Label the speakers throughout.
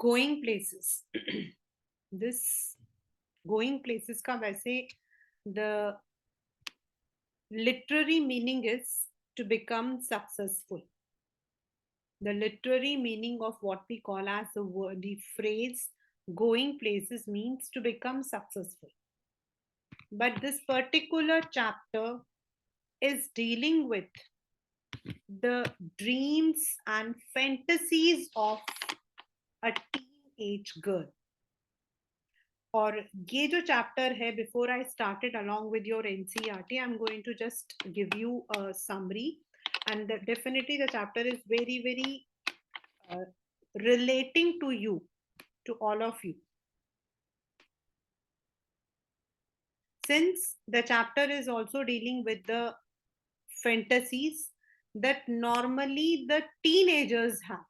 Speaker 1: Going places this going places का वैसे the literary meaning is to become successful. The literary meaning of what we call as the word, the phrase going places means to become successful. But this particular chapter is dealing with the dreams and fantasies of a teenage girl. और ये जो chapter है, before I started along with your NCERT, I'm going to just give you a summary, and definitely the chapter is very, very relating to you, to all of you. Since the chapter is also dealing with the fantasies that normally the teenagers have,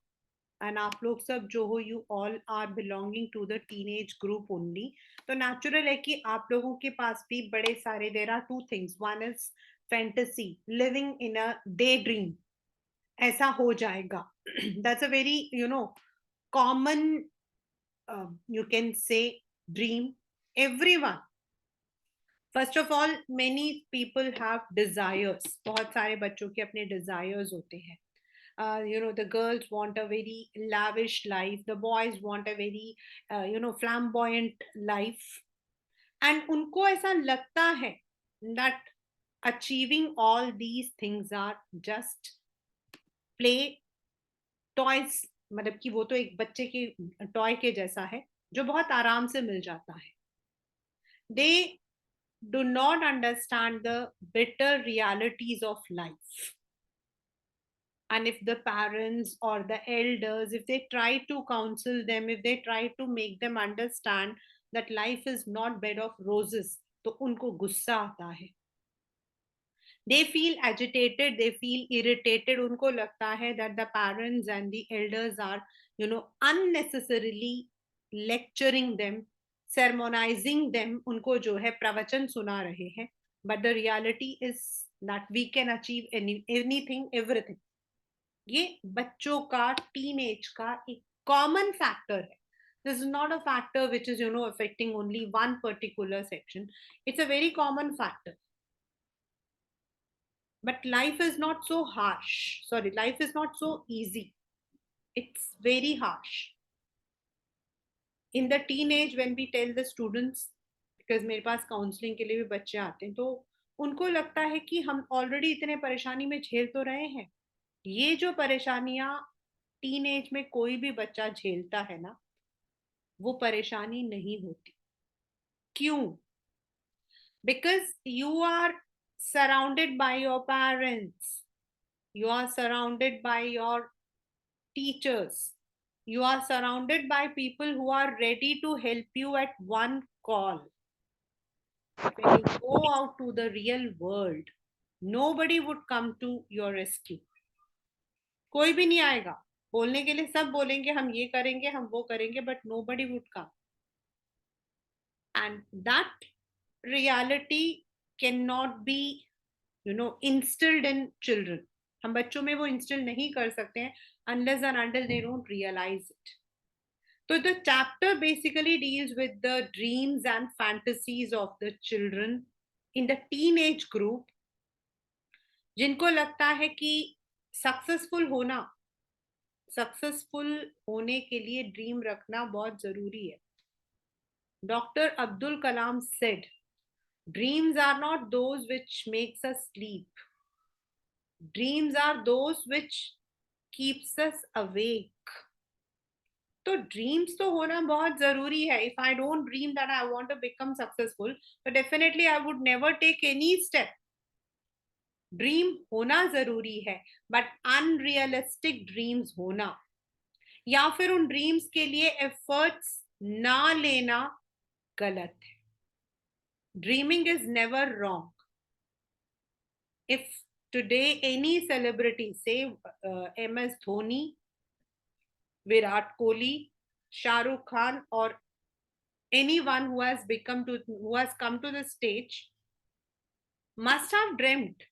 Speaker 1: and आप लोग सब जो हो, you all are belonging to the teenage group only, तो natural है कि आप लोगों के पास भी बड़े सारे, there are two things, one is fantasy, living in a daydream, ऐसा हो जाएगा. That's a very common you can say dream. Everyone, first of all, many people have desires. बहुत सारे बच्चों के अपने desires होते हैं. The girls want a very lavish life, the boys want a very flamboyant life, and उनको ऐसा लगता है that achieving all these things are just play toys, मतलब कि वो तो एक बच्चे के टॉय के जैसा है जो बहुत आराम से मिल जाता है. They do not understand the bitter realities of life. And if the parents or the elders, if they try to counsel them, if they try to make them understand that life is not bed of roses, तो उनको गुस्सा आता है. They feel agitated, they feel irritated. उनको लगता है that the parents and the elders are unnecessarily lecturing them, sermonizing them. उनको जो है प्रवचन सुना रहे हैं. But the reality is that we can achieve anything, everything. ये बच्चों का, टीनेज का एक कॉमन फैक्टर है. This is not a factor which is affecting only one particular section. It's a very common factor. But life is not so harsh. Sorry, life is not so easy. It's very harsh. In the teenage, when we tell the students, because मेरे पास counselling के लिए भी बच्चे आते हैं, तो उनको लगता है कि हम ऑलरेडी इतने परेशानी में झेल तो रहे हैं. ये जो परेशानियां टीनेज में कोई भी बच्चा झेलता है ना, वो परेशानी नहीं होती. क्यों? Because you are surrounded by your parents, you are surrounded by your teachers, you are surrounded by people who are ready to help you at one call. When you go out to the real world, nobody would come to your rescue. कोई भी नहीं आएगा बोलने के लिए. सब बोलेंगे हम ये करेंगे, हम वो करेंगे, but nobody would come. And that reality cannot be instilled in children. हम बच्चों में वो इंस्टिल नहीं कर सकते हैं unless and until they don't realize it. So the chapter basically deals with the dreams and fantasies of the children in the teenage group, जिनको लगता है कि सक्सेसफुल होने के लिए ड्रीम रखना बहुत जरूरी है. Doctor Abdul Kalam said, dreams are not those which makes us sleep. Dreams are those which keeps us awake. तो ड्रीम्स तो होना बहुत जरूरी है. If I don't dream that I want to become successful, तो definitely I would never take any step. Dream होना जरूरी है, बट अनरियलिस्टिक ड्रीम्स होना, या फिर उन ड्रीम्स के लिए एफर्ट्स ना लेना गलत है. Dreaming is never wrong. If today any celebrity, say MS Dhoni, Virat Kohli, Shah Rukh Khan, or anyone who has come to the stage must have dreamt,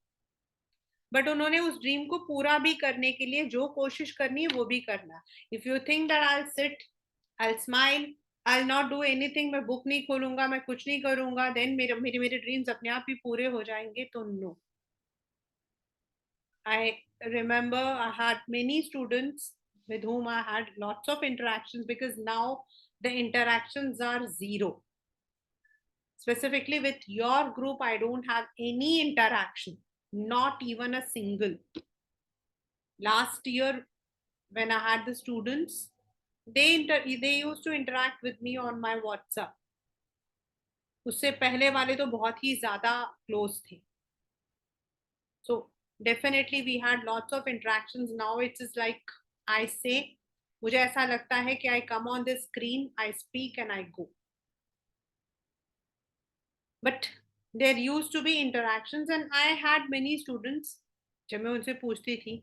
Speaker 1: but उन्होंने उस ड्रीम को पूरा भी करने के लिए जो कोशिश करनी है वो भी करना. If you think that I will sit I'll smile, I'll not do anything, मैं बुक नहीं खोलूंगा, मैं कुछ नहीं करूंगा, देन मेरे मेरे मेरे ड्रीम्स अपने आप ही पूरे हो जाएंगे, तो no. I remember I had many students with whom I had lots of interactions, because now the interactions are zero. Specifically with your group, I don't have any interaction, not even a single. Last year, when I had the students, they used to interact with me on my WhatsApp. उससे पहले वाले तो बहुत ही ज्यादा close थे. So definitely we had lots of interactions. Now it is like I say, मुझे ऐसा लगता है कि I come on the screen, I speak and I go. But there used to be interactions and I had many students. जब मैं उनसे पूछती थी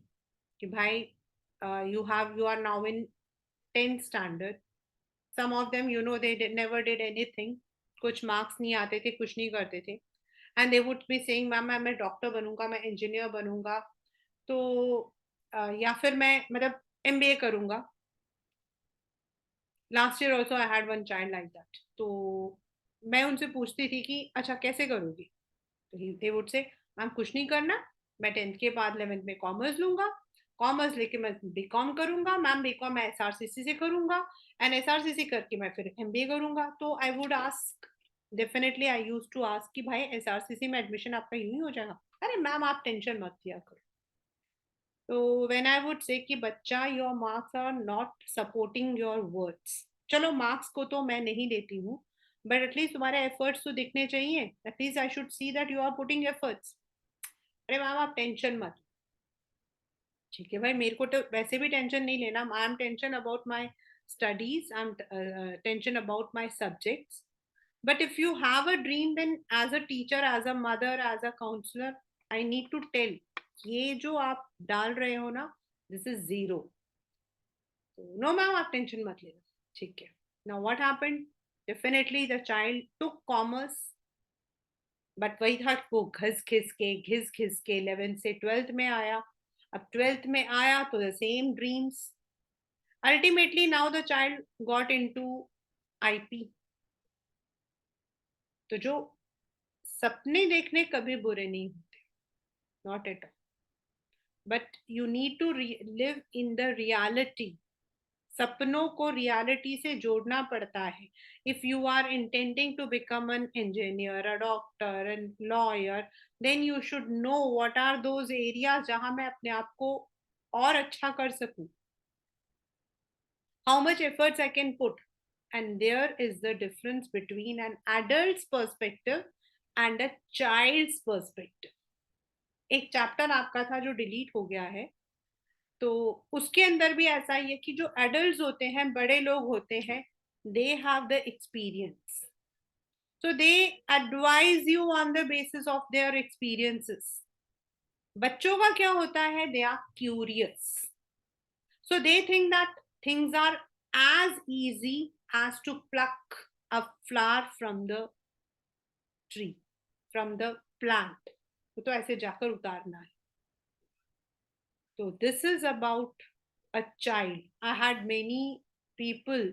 Speaker 1: कि भाई you are now in 10th standard. Some of them, they never did anything. कुछ marks नहीं आते थे, कुछ नहीं करते थे. And they would be saying, ma'am मैं डॉक्टर बनूंगा, मैं इंजीनियर बनूंगा, तो या फिर मैं मतलब एमबीए करूंगा. Last year also I had one child like that. तो मैं उनसे पूछती थी कि अच्छा कैसे करोगी, तो दे वुड से, मैम कुछ नहीं करना, मैं 10th के बाद 11th में कॉमर्स लूंगा, कॉमर्स लेके मैं बीकॉम करूंगा, मैम बीकॉम मैं एसआरसीसी से करूंगा, एंड एसआरसीसी करके मैं फिर एमबीए करूंगा. तो I would ask, definitely I use to ask कि भाई एसआरसीसी में एडमिशन आपका यूं ही हो जाएगा. अरे मैम आप टेंशन मत लिया करो. तो व्हेन आई वुड से कि बच्चा your marks are not supporting your words, चलो मार्क्स को तो मैं नहीं देती हूँ, बट एटलीस्ट तुम्हारे एफर्ट्स तो दिखने चाहिए, at least I should see that you are putting efforts. अरे मैम आप टेंशन मत. ठीक है भाई, मेरे को तो वैसे भी टेंशन नहीं लेना. I am tension about my studies, I am tension about my subjects. But if you have a dream, then as a teacher, as a mother, as a counsellor, I need to tell, ये जो आप डाल रहे हो ना, this is zero. No ma'am आप tension मत लेना. ठीक है. Now what happened, definitely the child took commerce, but वही था, वो घिस घिस के 11th से 12th में आया. अब 12th में आया तो the same dreams. Ultimately now the child got into IP. तो जो सपने देखने कभी बुरे नहीं होते, not at all, but you need to live in the reality. सपनों को रियलिटी से जोड़ना पड़ता है. If you are intending to become an engineer, a doctor, an lawyer, then you should know what are those areas जहां मैं अपने आप को और अच्छा कर सकूं, how much efforts I can put. And there is the difference between an adult's perspective and a child's perspective. एक चैप्टर आपका था जो डिलीट हो गया है, तो उसके अंदर भी ऐसा ही है कि जो एडल्ट होते हैं, बड़े लोग होते हैं, they have the experience, so they advise you on the basis of their experiences. बच्चों का क्या होता है, they are curious, so they think that things are as easy as to pluck a flower from the tree, from the plant. वो तो ऐसे जाकर उतारना है. So this is about a child. I had many people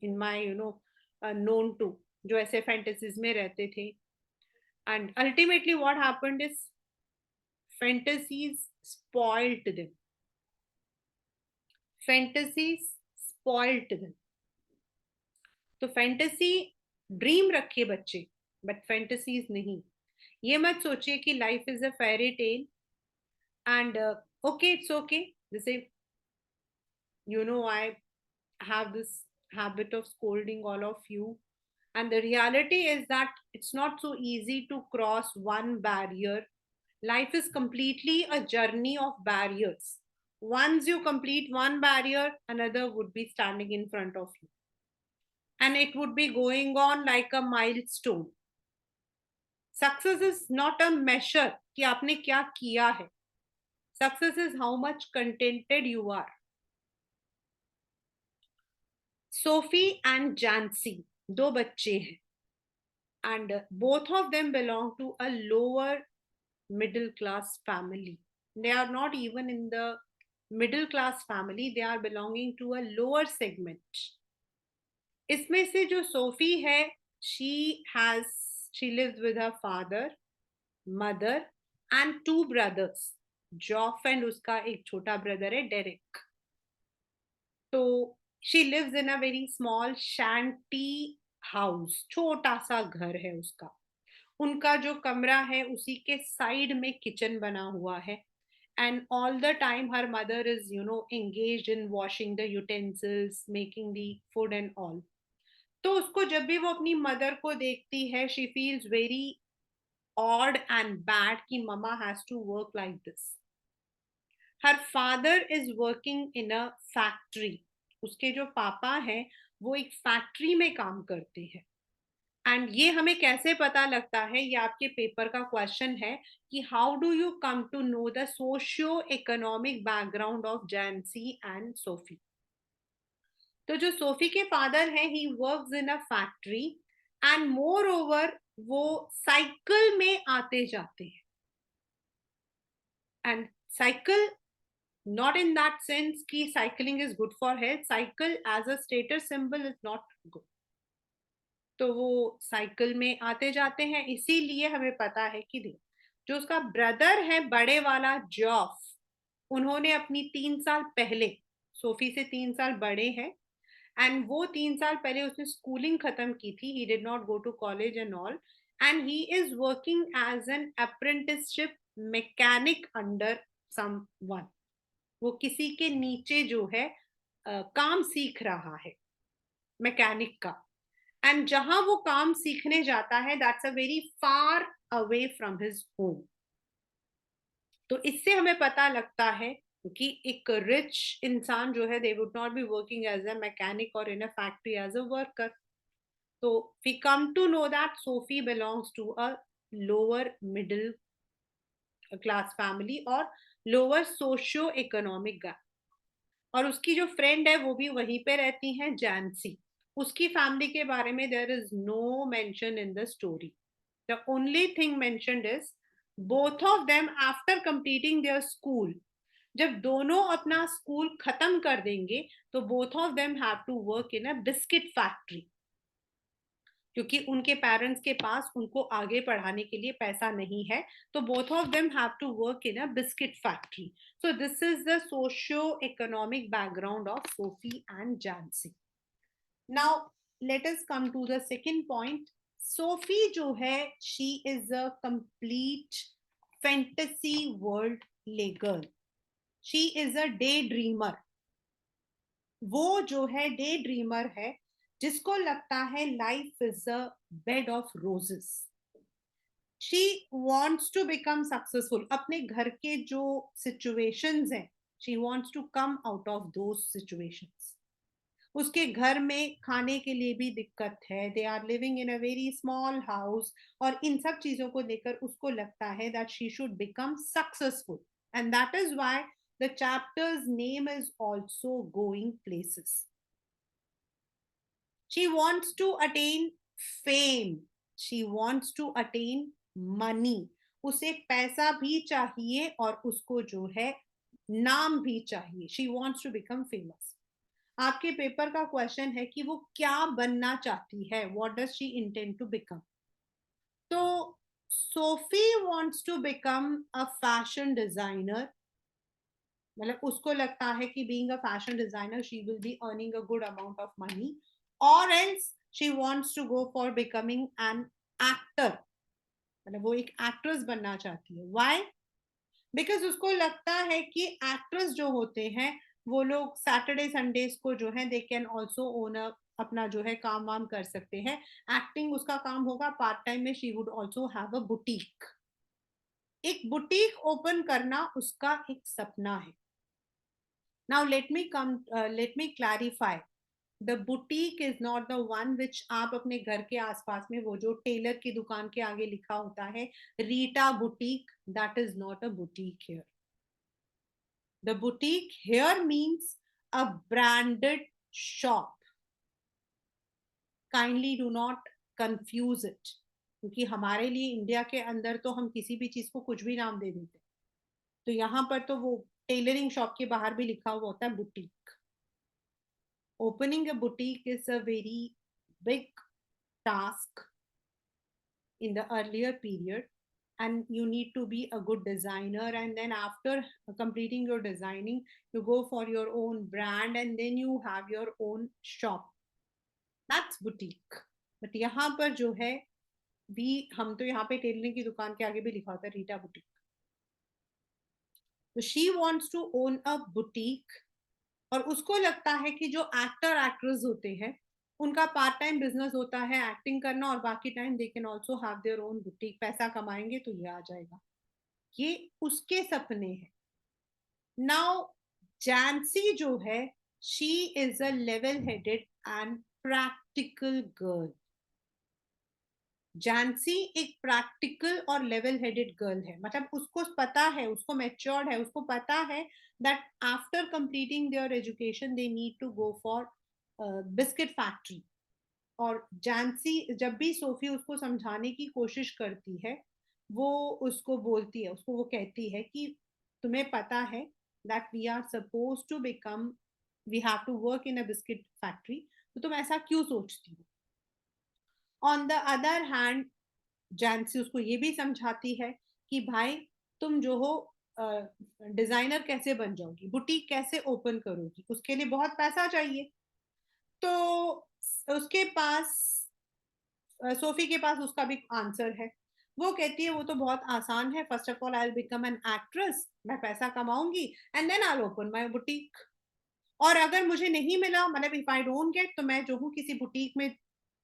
Speaker 1: in my, known to, जो ऐसे fantasies में रहते थे. And ultimately what happened is fantasies spoiled them. Fantasies spoiled them. तो फैंटेसी ड्रीम रखे बच्चे, बट फैंटेसीज नहीं. ये मत सोचिए कि life is a fairy tale and okay it's okay. जैसे I have this habit of scolding all of you, and the reality is that it's not so easy to cross one barrier. Life is completely a journey of barriers. Once you complete one barrier, another would be standing in front of you, and it would be going on like a milestone. Success is not a measure कि आपने क्या किया है. Success is how much contented you are. Sophie and Jancy, दो बच्चे हैं, and both of them belong to a lower middle class family. They are not even in the middle class family, they are belonging to a lower segment. इसमें से जो Sophie है, she lives with her father, mother and 2 brothers, Geoff and उसका एक छोटा brother है Derek. तो she lives in a very small shanty house, छोटा सा घर है उसका। उनका जो कमरा है उसी के साइड में किचन बना हुआ है। And all the time her mother is, engaged in washing the utensils, making the food and all. तो उसको जब भी वो अपनी मदर को देखती है, she feels very odd and bad कि mama has to work like this. Her father is working in a factory. उसके जो पापा हैं वो एक फैक्ट्री में काम करते हैं। एंड ये हमें कैसे पता लगता है, ये आपके पेपर का क्वेश्चन है कि how do you come to know the socio economic background of Jansie and Sophie. तो जो सोफी के फादर हैं, he works in a factory and moreover वो साइकिल में आते जाते हैं। And cycle not in that sense कि cycling is good for health, cycle as a status symbol is not good. तो वो साइकिल में आते जाते हैं, इसीलिए हमें पता है कि जो उसका ब्रदर है बड़े वाला जॉफ, उन्होंने अपनी 3 साल पहले, सोफी से 3 साल बड़े हैं, एंड वो 3 साल पहले उसने स्कूलिंग खत्म की थी, he did not go to college and all, and he is working as an apprenticeship mechanic under someone. वो किसी के नीचे जो है काम सीख रहा है मैकेनिक का। एंड जहां वो काम सीखने जाता है, that's a very far away from his home. तो इससे हमें पता लगता है कि एक रिच इंसान जो है, they would not be working as a mechanic और in a factory as a worker. तो we come to know that Sophie belongs to a lower middle class family और लोअर सोशियो इकोनॉमिक गैप। और उसकी जो friend है वो भी वहीं पे रहती हैं, जैंसी। उसकी फैमिली के बारे में there is no mention in the story. The only thing mentioned is both of them after completing their school, जब दोनों अपना स्कूल खत्म कर देंगे तो both of them have to work in a biscuit factory, क्योंकि उनके पेरेंट्स के पास उनको आगे पढ़ाने के लिए पैसा नहीं है। तो both of them have to work in a biscuit factory. So this is the socio economic background of Sophie and Jansie. Now let us come to the second point. Sophie जो है, she is a complete fantasy world girl. She is a daydreamer. वो जो है daydreamer है, जिसको लगता है life is a bed of roses. She wants to become successful. अपने घर के जो सिचुएशंस हैं, she wants to come out of those situations. उसके घर में खाने के लिए भी दिक्कत है, they are living in a very small house, और इन सब चीजों को लेकर उसको लगता है that she should become successful. And that is why the chapters name is also going places. She wants to attain fame. She wants to attain money. उसे पैसा भी चाहिए और उसको जो है नाम भी चाहिए। She wants to become famous. आपके पेपर का क्वेश्चन है कि वो क्या बनना चाहती है, what does she intend to become? तो Sophie wants to become a fashion designer. मतलब उसको लगता है कि being a fashion designer she will be earning a good amount of money, और else she wants to go for becoming an actor. मतलब वो एक एक्ट्रेस बनना चाहती है। व्हाई? बिकॉज उसको लगता है कि एक्ट्रेस जो होते हैं वो लोग सैटरडे संडेज को जो है दे कैन ऑल्सो ओन अपना जो है काम वाम कर सकते हैं। एक्टिंग उसका काम होगा, पार्ट टाइम में she would also have a boutique. एक बुटीक ओपन करना उसका एक सपना है। Now let me clarify. The boutique is not the one which आप अपने घर के आसपास में वो जो टेलर की दुकान के आगे लिखा होता है Rita boutique, that is not a boutique here. The boutique here means a branded shop. Kindly do not confuse it. क्योंकि हमारे लिए इंडिया के अंदर तो हम किसी भी चीज को कुछ भी नाम दे देते हैं। तो यहाँ पर तो वो टेलरिंग शॉप के बाहर भी लिखा हुआ होता है boutique. Opening a boutique is a very big task in the earlier period, and you need to be a good designer, and then after completing your designing you go for your own brand and then you have your own shop. That's boutique. But यहाँ पर जो है भी, हम तो यहाँ पे tailoring की दुकान के आगे भी लिखा होता है रीटा बुटीक. तो she wants to own a boutique, और उसको लगता है कि जो एक्टर एक्ट्रेस होते हैं उनका पार्ट टाइम बिजनेस होता है एक्टिंग करना, और बाकी time they can also have their own boutique. पैसा कमाएंगे तो ये आ जाएगा. ये उसके सपने हैं. नाउ जैंसी जो है, she is a level headed and practical girl. Jansie एक प्रैक्टिकल और लेवल हेडेड गर्ल है. मतलब उसको पता है, उसको मैच्योर्ड है, उसको पता है that after completing their education they need to go for biscuit factory. और जैंसी जब भी सोफी उसको समझाने की कोशिश करती है, वो उसको बोलती है, उसको वो कहती है कि तुम्हें पता है that we are supposed to become, we have to work in a biscuit factory, तो तुम ऐसा क्यों सोचती हो. ऑन द अदर हैंड जैंसी उसको ये भी समझाती है कि भाई तुम जो हो डिजाइनर कैसे बन जाओगी, बुटीक कैसे ओपन करोगी, उसके लिए बहुत पैसा चाहिए. तो उसके पास सोफी के पास उसका भी आंसर है. वो कहती है वो तो बहुत आसान है. First of all I will become an actress, मैं पैसा कमाऊंगी and then I will open my boutique. और अगर मुझे नहीं मिला, मतलब इफ आई डोंट गेट, तो मैं जो हूँ किसी बुटीक में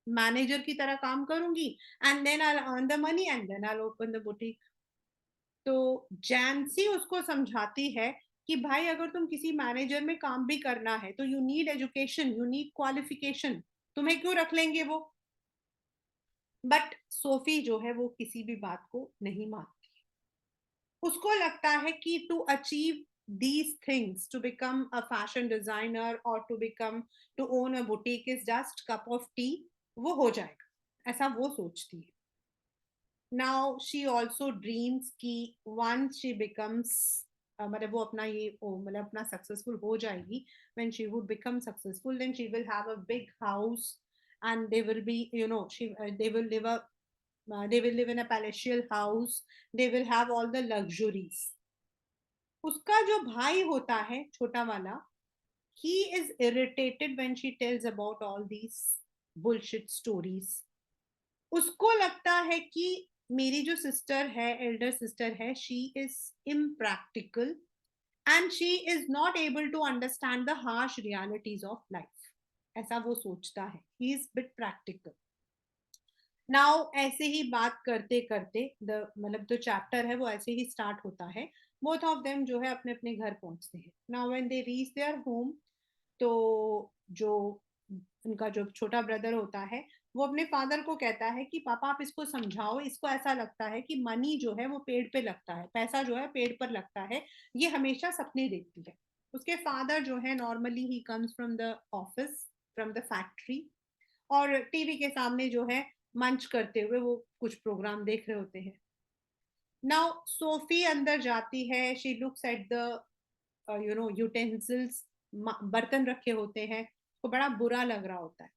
Speaker 1: मैनेजर की तरह काम करूंगी and then I earn the money and then I open the boutique. तो जैंसी उसको समझाती है कि भाई अगर तुम किसी मैनेजर में काम भी करना है तो you need education, you need qualification, तुम्हें क्यों रख लेंगे वो. बट सोफी जो है वो किसी भी बात को नहीं मानती. उसको लगता है कि to achieve these things, to become a fashion designer or to own a boutique is just cup of tea, वो हो जाएगा, ऐसा वो सोचती है. now she also dreams कि once she becomes मतलब वो अपना ये मतलब अपना सक्सेसफुल हो जाएगी, when she would become successful then she will have a big house and they will be, you know, they will live a they will live in a palatial house, they will have all the luxuries. उसका जो भाई होता है छोटा वाला, he is irritated when she tells about all these bullshit stories. उसको लगता है कि मेरी जो सिस्टर है, एल्डर सिस्टर है, she is impractical and she is not able to understand the harsh realities of life. ऐसा वो सोचता है. he is bit practical. Now ऐसे ही बात करते करते द मतलब जो चैप्टर है वो ऐसे ही स्टार्ट होता है. बोथ ऑफ देम जो है अपने अपने घर पहुंचते हैं. Now when they reach their home, तो जो उनका जो छोटा ब्रदर होता है वो अपने फादर को कहता है कि पापा आप इसको समझाओ, इसको ऐसा लगता है कि मनी जो है वो पेड़ पे लगता है, पैसा जो है पेड़ पर लगता है, ये हमेशा सपने देखती है. उसके फादर जो है normally he comes from the office, from the factory, और टीवी के सामने जो है मंच करते हुए वो कुछ प्रोग्राम देख रहे होते हैं. नाउ सोफी अंदर जाती है, she looks at the utensils, बर्तन रखे होते हैं, तो बड़ा बुरा लग रहा होता है.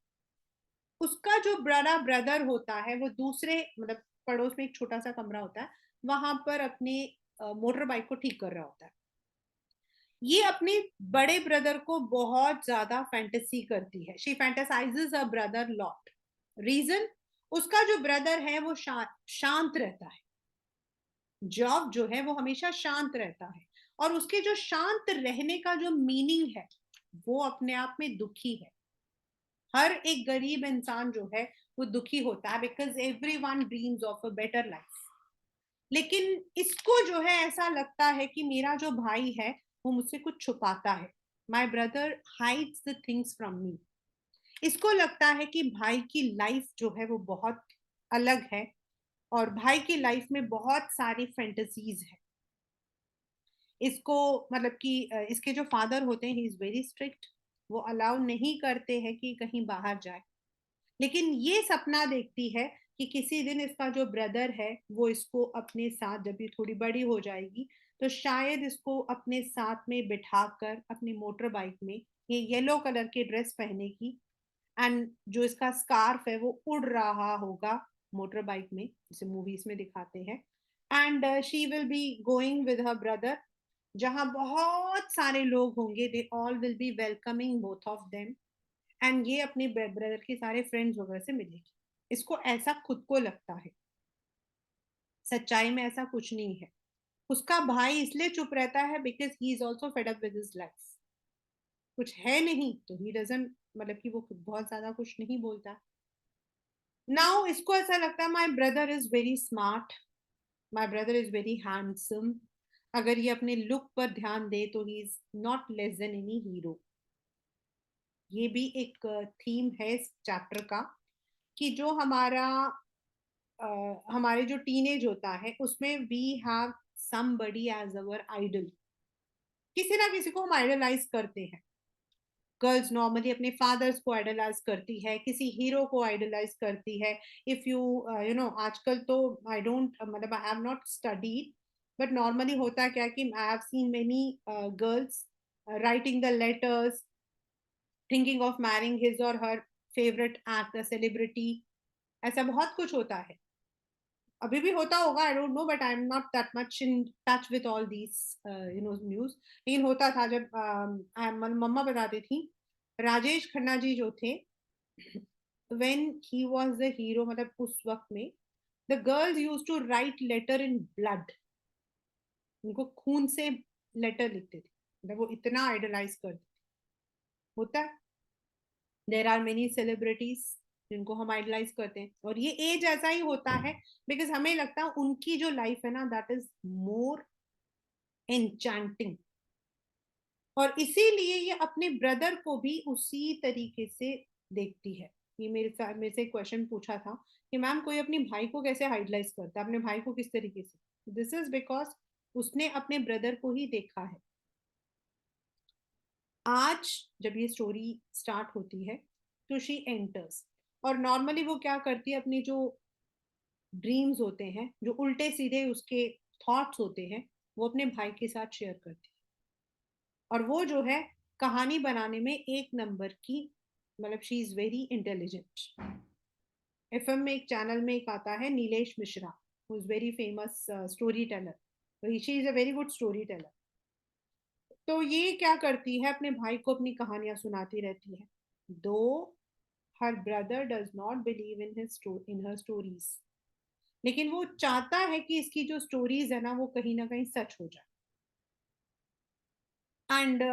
Speaker 1: उसका जो बड़ा ब्रदर होता है वो दूसरे मतलब पड़ोस में एक छोटा सा कमरा होता है, वहां पर अपनी मोटर बाइक को ठीक कर रहा होता है. ये अपने बड़े ब्रदर को बहुत ज्यादा फैंटेसी करती है. She fantasises a brother lot. Reason, उसका जो ब्रदर है वो शांत रहता है. जॉब जो है वो हमेशा शांत रहता है, और उसके जो शांत रहने का जो मीनिंग है वो अपने आप में दुखी है. हर एक गरीब इंसान जो है वो दुखी होता है, because everyone dreams of a better life. लेकिन इसको जो है ऐसा लगता है कि मेरा जो भाई है वो मुझसे कुछ छुपाता है. My brother hides the things from me. इसको लगता है कि भाई की लाइफ जो है वो बहुत अलग है, और भाई की लाइफ में बहुत सारी फैंटेसीज है. इसको मतलब कि इसके जो फादर होते हैं ही इज वेरी स्ट्रिक्ट, वो अलाउ नहीं करते हैं कि कहीं बाहर जाए. लेकिन ये सपना देखती है कि किसी दिन इसका जो ब्रदर है वो इसको अपने साथ, जब ये थोड़ी बड़ी हो जाएगी तो शायद इसको अपने साथ में बिठाकर अपनी मोटर बाइक में ये येलो कलर की ड्रेस पहनेगी एंड जो इसका स्कार्फ है वो उड़ रहा होगा मोटर बाइक में, जैसे मूवीज में दिखाते हैं, and she will be going with her brother, जहां बहुत सारे लोग होंगे, they all will be welcoming both of them, and ये अपने ब्रदर के सारे फ्रेंड्स वगैरह से मिलेगी। इसको ऐसा खुद को लगता है, सच्चाई में ऐसा कुछ नहीं है। उसका भाई इसलिए चुप रहता है because he is also fed up with his life. कुछ है नहीं तो ही डजंट, मतलब कि वो बहुत ज्यादा कुछ नहीं बोलता। नाउ इसको ऐसा लगता है my brother is very smart, my brother is very handsome, अगर ये अपने लुक पर ध्यान दे तो he is not less than any hero. ये भी एक थीम है इस चैप्टर का, कि जो हमारे जो टीनेज होता है उसमें we have somebody as our idol. किसी ना किसी को हम आइडलाइज करते हैं। गर्ल्स नॉर्मली अपने फादर्स को आइडलाइज करती है, किसी हीरो को आइडलाइज करती है। इफ यू यू नो, आजकल तो आई डोंट, मतलब I have not studied, but normally होता क्या कि I have seen many girls writing the letters, thinking of marrying his और हर फेवरेट एक्टर सेलिब्रिटी। ऐसा बहुत कुछ होता है, अभी भी होता होगा, I don't know, but I am not that much in touch with all these news. लेकिन होता था जब मम्मा बताती थी, राजेश खन्ना जी जो थे, when he was the hero, मतलब उस वक्त में the girls used to write letter in blood, उनको खून से लेटर लिखते थे, मतलब वो इतना आइडलाइज करते होता है। देर आर मेनी सेलिब्रिटीज जिनको हम आइडलाइज करते हैं, और ये एज ऐसा ही होता है बिकॉज हमें लगता है उनकी जो लाइफ है ना, दैट इज मोर एन्चांटिंग, और इसीलिए ये अपने ब्रदर को भी उसी तरीके से देखती है। ये मेरे से क्वेश्चन पूछा था कि मैम कोई अपने भाई को कैसे आइडलाइज करता है, अपने भाई को किस तरीके से, दिस इज बिकॉज उसने अपने ब्रदर को ही देखा है। आज जब ये स्टोरी स्टार्ट होती है तो शी एंटर्स, और नॉर्मली वो क्या करती है, अपनी जो ड्रीम्स होते हैं, जो उल्टे सीधे उसके थॉट्स होते हैं, वो अपने भाई के साथ शेयर करती है। और वो जो है कहानी बनाने में एक नंबर की, मतलब she is very intelligent. FM में एक चैनल में एक आता है Nilesh Mishra, who is very famous story teller, she is a very good story teller. तो ये क्या करती है, अपने भाई को अपनी कहानियां सुनाती रहती है, दो her brother does not believe in her stories, लेकिन वो चाहता है कि इसकी जो स्टोरीज है ना वो कहीं ना कहीं सच हो जाए। एंड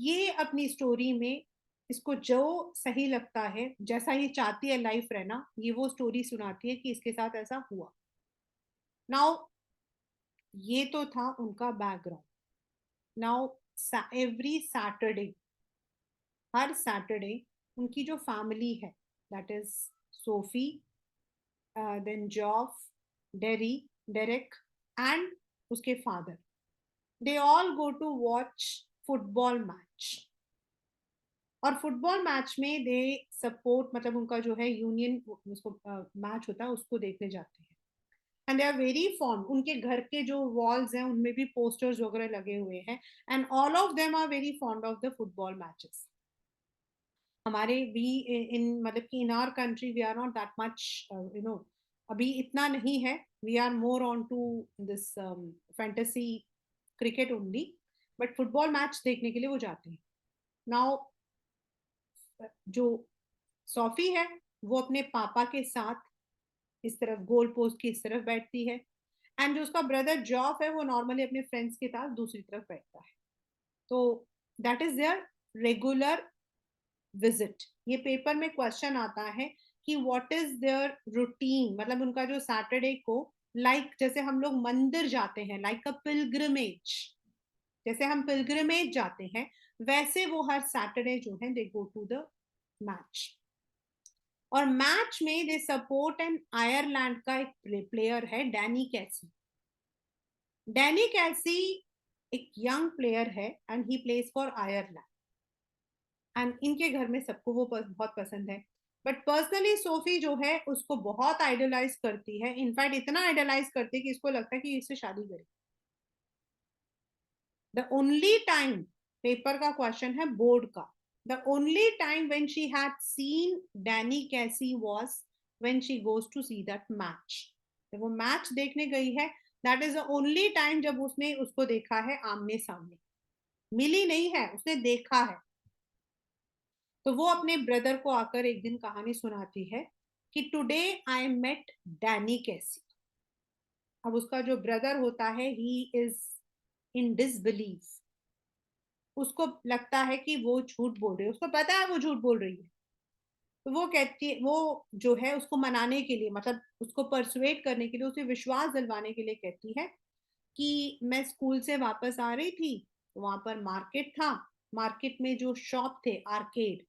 Speaker 1: ये अपनी स्टोरी में इसको जो सही लगता है, जैसा ये चाहती है लाइफ रहना, ये वो स्टोरी सुनाती है कि इसके साथ ऐसा हुआ। नाउ ये तो था उनका बैकग्राउंड। नाउ एवरी सैटरडे, हर सैटरडे उनकी जो फैमिली है, that is Sophie, then Jeff, Derry Derek and उसके father, they all go to watch football match. और फुटबॉल मैच में दे सपोर्ट, मतलब उनका जो है यूनियन, उसको मैच होता है उसको देखने जाते हैं। And they are very fond, उनके घर के जो वॉल्स हैं उनमें भी पोस्टर्स वगैरह लगे हुए हैं, and all of them are very fond of the football matches. हमारे भी इन, मतलब कि in our country we are not that much, you know, अभी इतना नहीं है, we are more onto this fantasy cricket only, but football match देखने के लिए वो जाते हैं। नाउ जो सोफी है वो अपने पापा के साथ इस तरफ गोल पोस्ट की इस तरफ बैठती है, एंड जो उसका ब्रदर जॉफ है वो नॉर्मली अपने फ्रेंड्स के साथ दूसरी तरफ बैठता है। तो that is there regular visit. ये पेपर में क्वेश्चन आता है कि व्हाट इज देयर रूटीन, मतलब उनका जो सैटरडे को, लाइक जैसे हम लोग मंदिर जाते हैं, लाइक अ पिलग्रिमेज, जैसे हम पिलग्रिमेज जाते हैं, वैसे वो हर सैटरडे जो है दे गो टू द मैच। और मैच में दे सपोर्ट एन आयरलैंड का एक प्लेयर है डैनी कैसी। डैनी कैसी एक यंग प्लेयर है and he place for Ireland, and इनके घर में सबको वो बहुत पसंद है। बट पर्सनली सोफी जो है उसको बहुत आइडलाइज करती है, इनफैक्ट इतना आइडलाइज करती है कि इसको लगता है कि इससे शादी करे। द ओनली टाइम, पेपर का क्वेश्चन है बोर्ड का, The only time when she had seen Danny Casey was when she goes to see that match. जब वो मैच देखने गई है, that is the only time जब उसने उसको देखा है आमने सामने. मिली नहीं है, उसने देखा है. तो वो अपने ब्रदर को आकर एक दिन कहानी सुनाती है कि टुडे आई मेट डैनी कैसी. अब उसका जो ब्रदर होता है, ही इज इन डिसबिलीफ. उसको लगता है कि वो झूठ बोल रही है, उसको पता है वो झूठ बोल रही है. तो वो कहती है, वो जो है उसको मनाने के लिए, मतलब उसको परसुएट करने के लिए, उसे विश्वास दिलवाने के लिए कहती है कि मैं स्कूल से वापस आ रही थी, तो वहां पर मार्केट था. मार्केट में जो शॉप थे, आर्केड.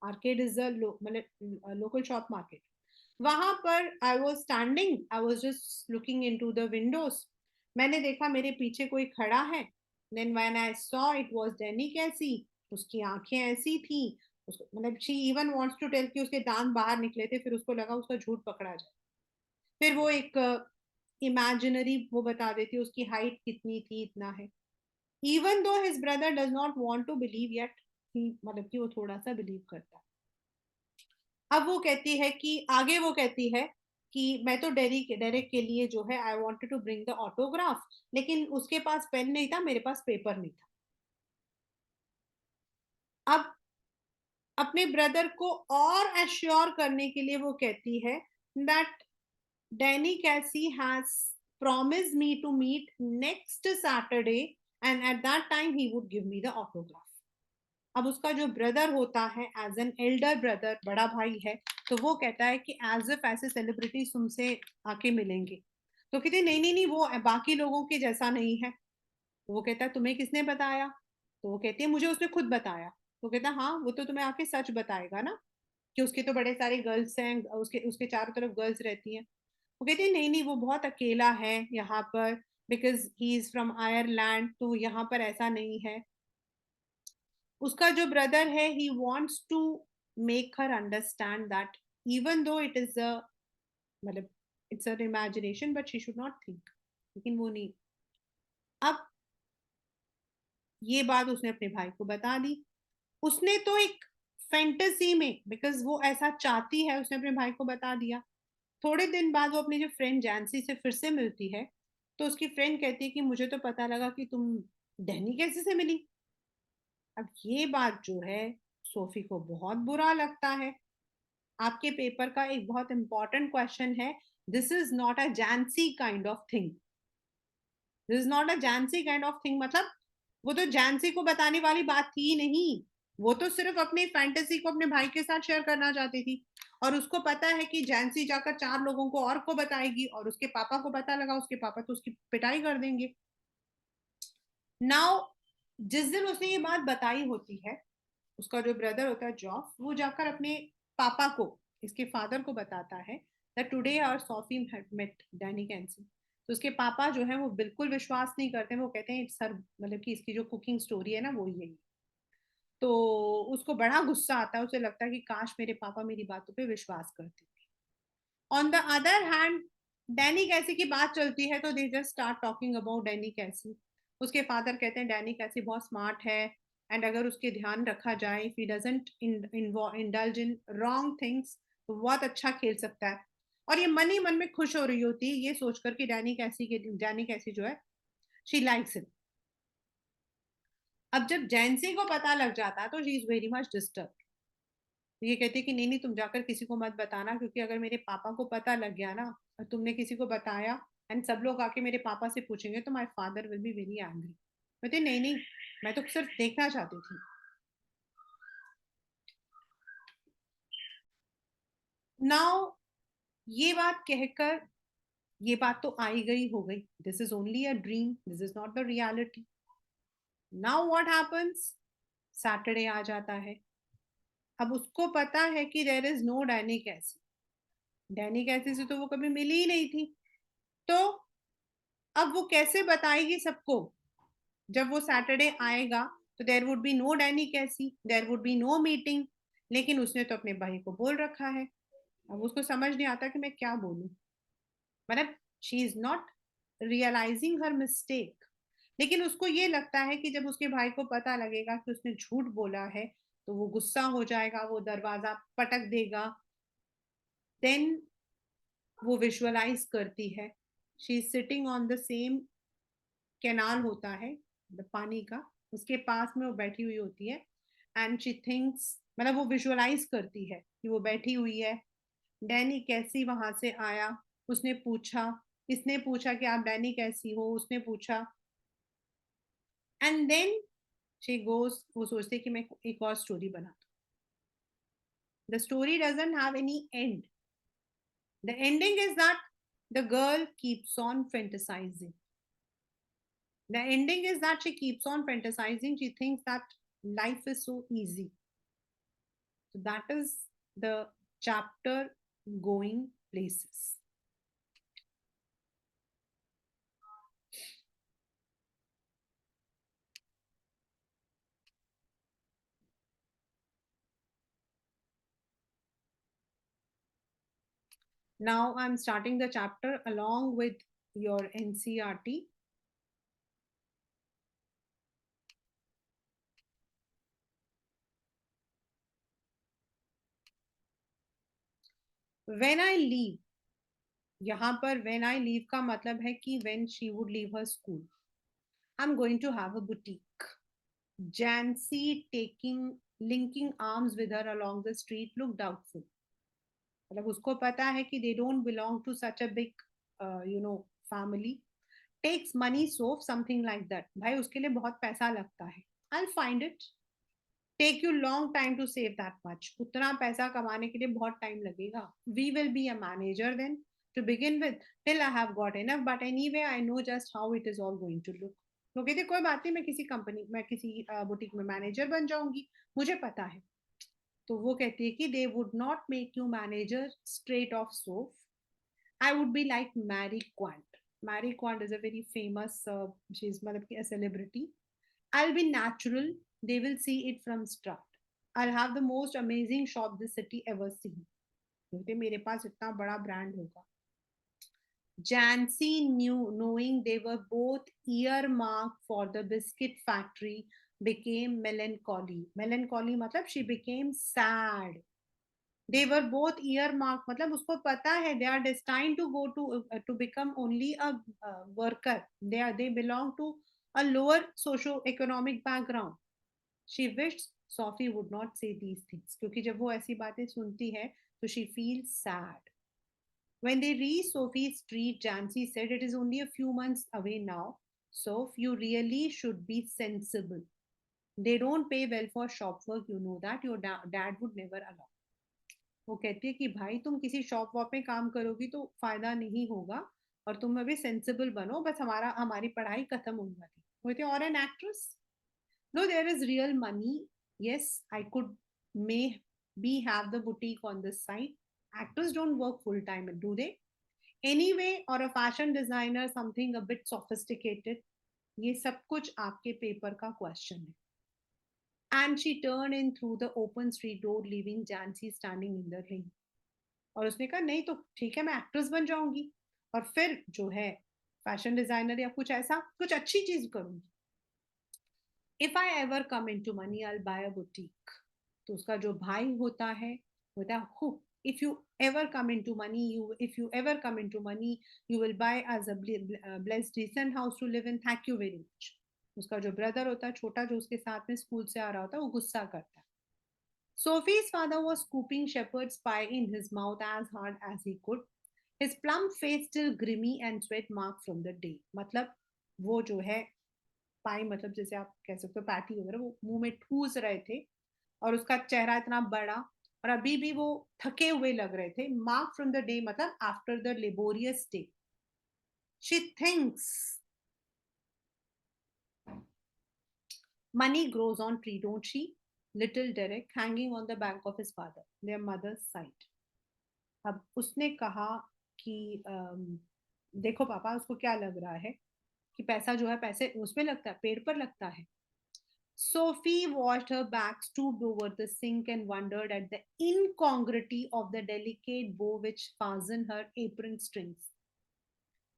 Speaker 1: आर्केड इज अ मतलब लोकल शॉप मार्केट. वहां पर I was standing, I was just looking in to the windows. मैंने देखा मेरे पीछे कोई खड़ा है. Then when I saw it was Danny Casey. उसकी आंखें ऐसी थी, मतलब she even wants to tell कि उसके दांत बाहर निकले थे, फिर उसको लगा उसका झूठ पकड़ा जाए. फिर वो एक इमेजिनरी वो बता देती है, उसकी हाइट कितनी थी, इतना है. Even though his brother does not want to believe yet, मतलब कि वो थोड़ा सा बिलीव करता है. अब वो कहती है कि आगे वो कहती है कि मैं तो डेरेक के लिए जो है I wanted to bring the autograph, लेकिन उसके पास पेन नहीं था, मेरे पास पेपर नहीं था. अब अपने ब्रदर को और एश्योर करने के लिए वो कहती है दैट डैनी कैसी has promised me to meet next Saturday and at that time he would give me the autograph. अब उसका जो ब्रदर होता है, एज एन एल्डर ब्रदर, बड़ा भाई है, तो वो कहता है कि एज इफ ऐसे सेलिब्रिटी तुमसे आके मिलेंगे. तो कहते नहीं नहीं नहीं, वो बाकी लोगों के जैसा नहीं है. तो वो कहता है तुम्हें किसने बताया. तो वो कहती है मुझे उसने खुद बताया. तो कहता हाँ, वो तो तुम्हें आके सच बताएगा ना, कि उसके तो बड़े सारे गर्ल्स हैं, उसके उसके चारों तरफ गर्ल्स रहती हैं. वो कहती है नहीं नहीं, वो बहुत अकेला है यहाँ पर, because he is from Ireland, तो यहाँ पर ऐसा नहीं है. उसका जो ब्रदर है, he wants to make her understand that even though it is a, मतलब it's a imagination, but she should not think. लेकिन वो नहीं. अब ये बात उसने अपने भाई को बता दी. उसने तो एक फैंटेसी में, बिकॉज वो ऐसा चाहती है, उसने अपने भाई को बता दिया. थोड़े दिन बाद वो अपनी जो फ्रेंड जैंसी से फिर से मिलती है. तो उसकी फ्रेंड कहती है कि मुझे तो पता लगा कि तुम डैनी कैसे से मिली. अब ये बात जो है, सोफी को बहुत बुरा लगता है. आपके पेपर का एक बहुत इंपॉर्टेंट क्वेश्चन है, this is not a Jancy kind of thing. This is not a Jancy kind of thing, मतलब वो तो जैंसी को बताने वाली बात थी ही नहीं. वो तो सिर्फ अपनी फैंटेसी को अपने भाई के साथ शेयर करना चाहती थी. और उसको पता है कि जैंसी जाकर चार लोगों को और को बताएगी, और उसके पापा को पता लगा, उसके पापा तो उसकी पिटाई कर देंगे. नाउ जिस दिन उसने ये बात बताई होती है, उसका जो ब्रदर होता है जॉफ, वो जाकर अपने पापा को, इसके फादर को बताता है that today our Sophie had met Danny Casey. तो उसके पापा जो है वो बिल्कुल विश्वास नहीं करते. वो कहते हैं सर, मतलब कि इसकी जो कुकिंग स्टोरी है ना, वो यही. तो उसको बड़ा गुस्सा आता है, उसे लगता है कि काश मेरे पापा मेरी बातों पे विश्वास करते. On the other hand, Danny कैसी की बात चलती है, तो they just start talking about Danny कैसी. उसके फादर कहते हैं डैनी कैसी बहुत स्मार्ट है, एंड अगर उसके ध्यान रखा जाए, if he doesn't indulge in wrong things, तो बहुत अच्छा खेल सकता है. और ये मन ही मन में खुश हो रही होती है ये सोचकर कि डैनी कैसी जो है, शी लाइक्स हिम. अब जब जैंसी को पता लग जाता है, तो she is very much disturb. तो ये कहती है कि नहीं नहीं, तुम जाकर किसी को मत बताना, क्योंकि अगर मेरे पापा को पता लग गया ना, और तुमने किसी को बताया, एंड सब लोग आके मेरे पापा से पूछेंगे, तो my father will be very angry. कहते नहीं नहीं, मैं तो सिर्फ देखना चाहती थी. नाउ ये बात कहकर, ये बात तो आई गई हो गई, this is only a dream, this is not the reality. Now what happens, Saturday आ जाता है. अब उसको पता है कि there is no Danny Casey. Danny Casey से तो वो कभी मिली ही नहीं थी. तो अब वो कैसे बताएगी सबको. जब वो सैटरडे आएगा, तो there would be no Danny Casey, there would be no meeting. लेकिन उसने तो अपने भाई को बोल रखा है. अब उसको समझ नहीं आता कि मैं क्या बोलूं. मतलब she is not realising her mistake. लेकिन उसको ये लगता है कि जब उसके भाई को पता लगेगा कि उसने झूठ बोला है, तो वो गुस्सा हो जाएगा, वो दरवाजा पटक देगा. देन वो विजुअलाइज करती है, she is sitting on the same canal होता है पानी का, उसके पास में वो बैठी हुई होती है. एंड शी थिंक्स, मतलब वो विजुअलाइज करती है कि वो बैठी हुई है. डैनी कैसी वहां से आया, उसने पूछा, इसने पूछा कि आप डैनी कैसी हो, उसने पूछा. एंड देन शी गोज, वो सोचते कि मैं एक और स्टोरी बना दूं. The story doesn't have any and. The ending is that the girl keeps on fantasizing. The ending is that she keeps on fantasizing. She thinks that life is so easy. So that is the chapter, Going Places. Now I'm starting the chapter along with your NCRT. When I leave, यहाँ पर when I leave का मतलब है कि when she would leave her school. I'm going to have a boutique. Jancy linking arms with her along the street looked doubtful. मतलब उसको पता है कि they don't belong to such a big, family. Takes money so something like that. भाई उसके लिए बहुत पैसा लगता है. I'll find it. Take you long time to save that much. उतना पैसा कमाने के लिए बहुत टाइम लगेगा. We will be a manager then to begin with till I have got enough. But anyway, I know just how it is all going to look. तो कहते कोई बात नहीं, मैं किसी कंपनी, मैं किसी बुटीक में मैनेजर बन जाऊंगी, मुझे पता है. तो वो कहती है कि they would not make you manager straight off Soph. I would be like Mary Quant. Mary Quant is a very famous, she is मतलब कि a celebrity. I'll be natural. They will see it from start. I'll have the most amazing shop this city ever seen. क्योंकि मेरे पास इतना बड़ा brand होगा. Jancy knew, knowing they were both earmarked for the biscuit factory, became melancholy. Melancholy मतलब she became sad. They were both earmarked मतलब उसको पता है they are destined to go to become only a worker. They belong to a lower socio-economic background. She wished Sophie would not say these things क्योंकि जब वो ऐसी बातें सुनती है तो she feels sad. When they reached Sophie's street, Jancy said, "It is only a few months away now. So you really should be sensible. They don't pay well for shop work. You know that. Your dad would never allow." वो कहती है कि भाई तुम किसी shop वॉप में काम करोगी तो फायदा नहीं होगा, और तुम अभी सेंसिबल बनो, बस हमारी पढ़ाई खत्म होने वाली. बोलते और an actress. No, there is real money. Yes, I could maybe have the boutique on this side. Actors don't work full time, do they? Anyway, or a fashion designer, something a bit sophisticated. ये सब कुछ आपके paper का question है. And she turned in through the open street door, leaving Jancy standing in the rain. और उसने कहा नहीं तो ठीक है, मैं एक्ट्रेस बन जाऊंगी और फिर जो है फैशन डिजाइनर या कुछ ऐसा कुछ अच्छी चीज करूंगी. If I ever come into money I will buy a boutique. तो उसका जो भाई होता है होता है, if you ever come into money, if you ever come into money, you will buy as a blessed decent house to live in. Thank you very much. उसका जो ब्रदर होता है छोटा, जो उसके साथ में स्कूल से आ रहा होता है, वो गुस्सा करता है. Sophie's father was scooping shepherd's pie in his mouth as hard as he could. His plump face still grimy and sweat marked from the day. मतलब वो जो है पाई, मतलब जैसे आप कह सकते हो पैटी वगैरह, वो मुंह में ठूस रहे थे और उसका चेहरा इतना बड़ा और अभी भी वो थके हुए लग रहे थे. मार्क फ्रॉम द डे मतलब after the laborious day. She thinks money grows on tree, don't she? Little Derek hanging on the back of his father, their mother's side. अब उसने कहा कि देखो पापा, उसको क्या लग रहा है कि पैसा जो है पैसे उसमें लगता है, पेड़ पर लगता है. Sophie watched her back stooped over the sink and wondered at the incongruity of the delicate bow which fastened her apron strings.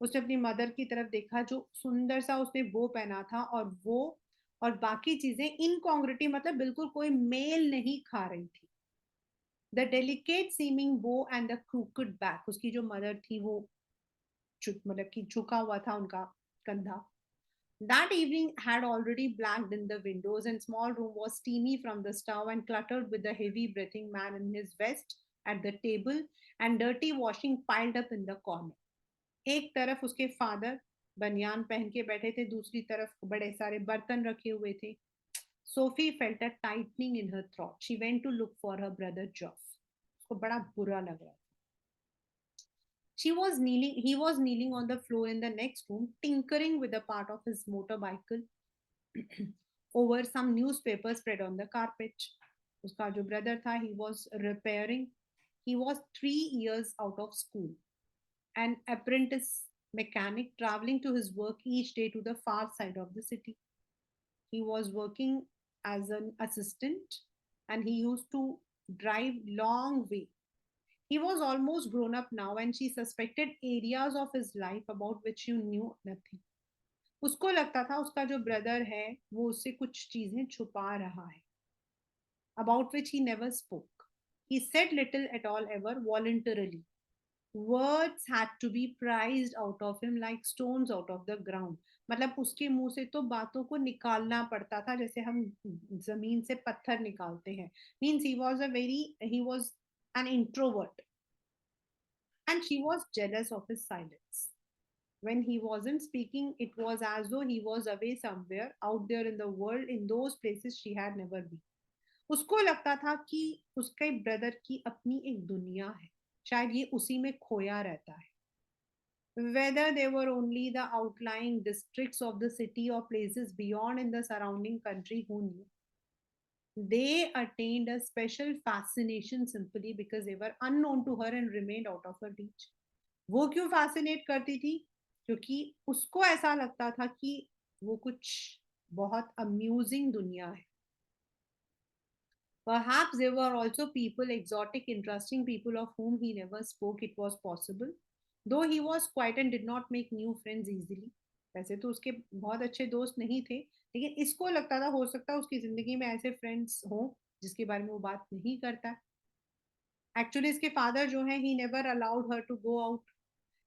Speaker 1: उसने अपनी मदर की तरफ देखा जो सुंदर सा उसने बो पहना था, और वो और बाकी चीजें इनकॉन्ग्रिटी, मतलब बिल्कुल कोई मेल नहीं खा रही थी. The delicate seeming bow and the crooked back, उसकी जो मदर थी वो मतलब कि झुका हुआ था उनका कंधा. That evening had already blacked in the windows, and small room was steamy from the stove and cluttered with the heavy breathing man in his vest at the table and dirty washing piled up in the corner. एक तरफ उसके father बनियान पहन के बैठे थे, दूसरी तरफ बड़े सारे बर्तन रखे हुए थे. Sophie felt a tightening in her throat. She went to look for her brother Geoff. उसको बड़ा बुरा लग रहा था. He was kneeling on the floor in the next room, tinkering with a part of his motorcycle over some newspaper spread on the carpet. उसका जो brother था, he was repairing. He was 3 years out of school, an apprentice mechanic traveling to his work each day to the far side of the city. He was working as an assistant and he used to drive long way. He was almost grown up now and she suspected areas of his life about which you knew nothing. उसको लगता था उसका जो brother है वो उससे कुछ चीजें छुपा रहा है, about which he never spoke. He said little at all ever voluntarily. Words had to be prized out of him like stones out of the ground. मतलब उसके मुंह से तो बातों को निकालना पड़ता था जैसे हम जमीन से पत्थर निकालते हैं. Means he was an introvert and she was jealous of his silence. When he wasn't speaking, it was as though he was away somewhere out there in the world, in those places she had never been. उसको लगता था कि उसके brother की अपनी एक दुनिया है, शायद ये उसी में खोया रहता है. Whether they were only the outlying districts of the city or places beyond in the surrounding country, who knew? They attained a special fascination simply because they were unknown to her and remained out of her reach. वो क्यों fascinate करती थी? क्योंकि उसको ऐसा लगता था कि वो कुछ बहुत अम्यूजिंग दुनिया है. Perhaps there were also people, exotic, interesting people of whom he never spoke. It was possible. Though he was quiet and did not make new friends easily. वैसे तो उसके बहुत अच्छे दोस्त नहीं थे, लेकिन इसको लगता था हो सकता है उसकी जिंदगी में ऐसे फ्रेंड्स हों जिसके बारे में वो बात नहीं करता. एक्चुअली इसके फादर जो है, he never allowed her to go out.